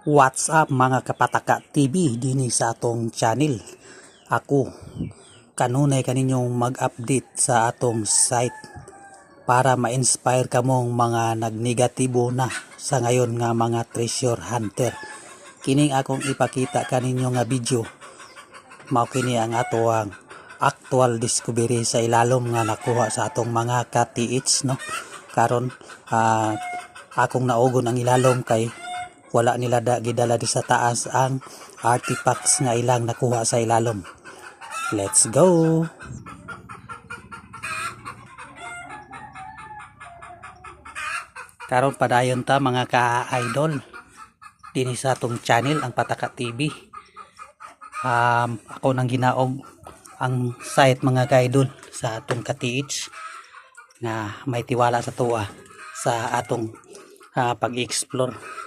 What's up mga Kapataka TV dinhi sa atong channel. Ako kanunay kaninyong mag-update sa atong site para ma-inspire kamong mga nagnegatibo na sa ngayon nga mga treasure hunter. Kining akong ipakita kaninyo nga video mao kini ang ato ang actual discovery sa ilalom nga nakuha sa atong mga ka-TH no. Karon akong naugon ang ilalom kay wala nila gidala di sa taas ang artifacts nga ilang nakuha sa ilalom. Let's go! Karon padayon ta mga ka-idol dinhi sa atong channel ang Pataka TV. Ako nang ginaog ang site mga ka-idol sa atong ka-TH na may tiwala sa tuwa sa atong pag-explore.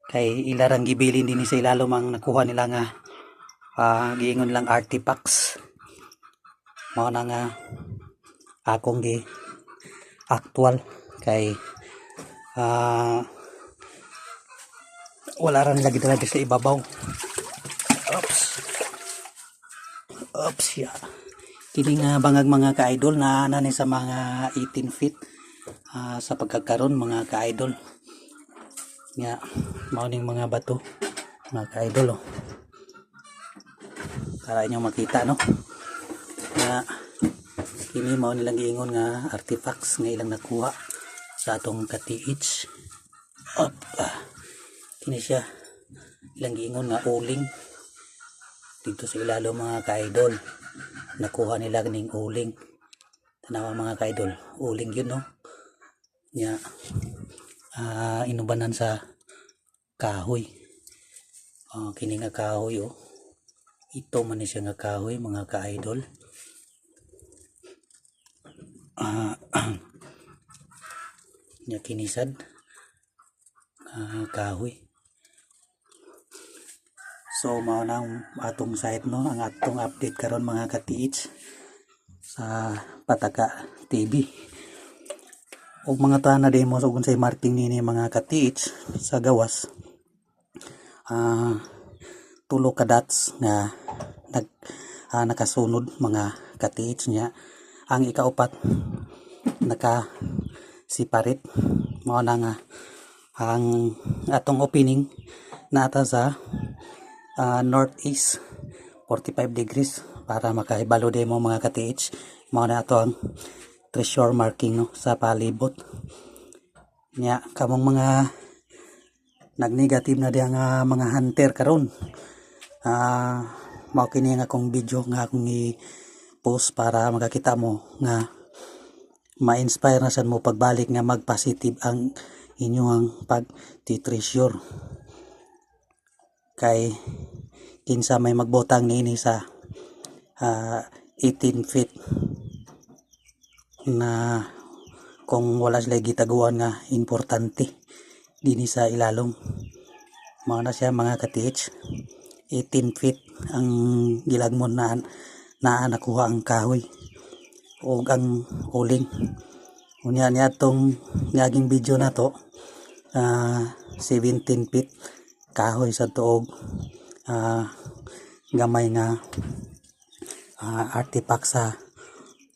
Kay ilarang gibilin din sa ilalom ang nakuha nila nga giingon lang artifacts. Mao na nga akong gi actual kay wala ran lagi talaga sa ibabaw. Oops ya. Kini nga bangag mga ka-idol na ni sa mga 18 feet sa pagkakaroon mga ka-idol. Nga mauning mga bato mga ka-idol para inyo makita no nga kini mao nilang giingon nga artifacts nga ilang nakuha sa atong ka-TH. Kini siya ilang giingon nga uling dito sa ilalo mga ka-idol. Nakuha nila ning uling, tanawa mga ka-idol, uling yun no nga inubanan sa kahoy. Kini nga kahoy ito man siya nga kahoy mga ka-idol. Nya kinisad kahoy. So mao nang atong site no, ang atong update karon mga ka-TH sa Pataka TV. Og mga tana demo so unsay marking nini mga ka-TH sa gawas. Tulo ka dots nga nakasunod mga ka-TH niya. Ang ikaupat naka separate. Mao na nga ang atong opening nata sa northeast 45 degrees para makahibalo demo mga ka-TH. Mao na ato ang treasure marking no sa palibot nya kamong mga nagnegative na diha nga mga hunter karon. Mao kini nga akong video nga akong i-post para makakita mo nga ma-inspire na sad mo pagbalik nga mag-positive ang inyong pag-treasure. Kay kinsa may magbotang niini sa 18 feet na kung wala sila gitaguan nga importante dinhi sa ilalom. Mao na siya mga ka-TH 18 feet ang gilagmon na nakuha ang kahoy o ang uling. Unya niya tong naging video na to 17 feet kahoy sa tuog gamay nga artifact sa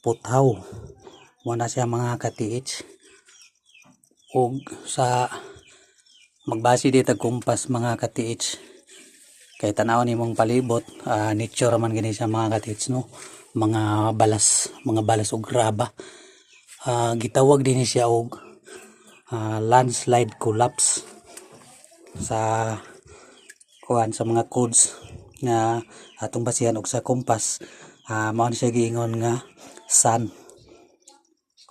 puthaw. Muna siya mga ka-TH og sa magbase dito kumpas mga ka-TH kay tanaw ni mong palibot nature man gini siya mga ka-TH no, mga balas og graba. Gitawag din siya og landslide collapse sa kuan sa mga codes nga atong basihan og sa kumpas. Mao ni siya giingon nga sun.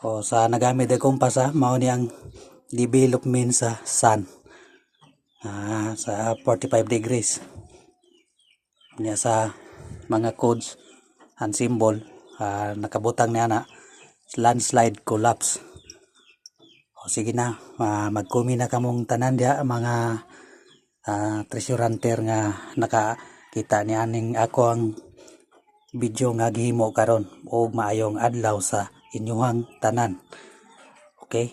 O sa nagamit ang kompas mao ni ang development sa sun sa 45 degrees niya sa mga codes and symbol nakabutang niya na landslide collapse. O sige na mag-comment na kamong tanan dia mga treasure hunter nga nakakita ni aning ako ang video nga gihimo karon og maayong adlaw sa inyong tanan. Okay?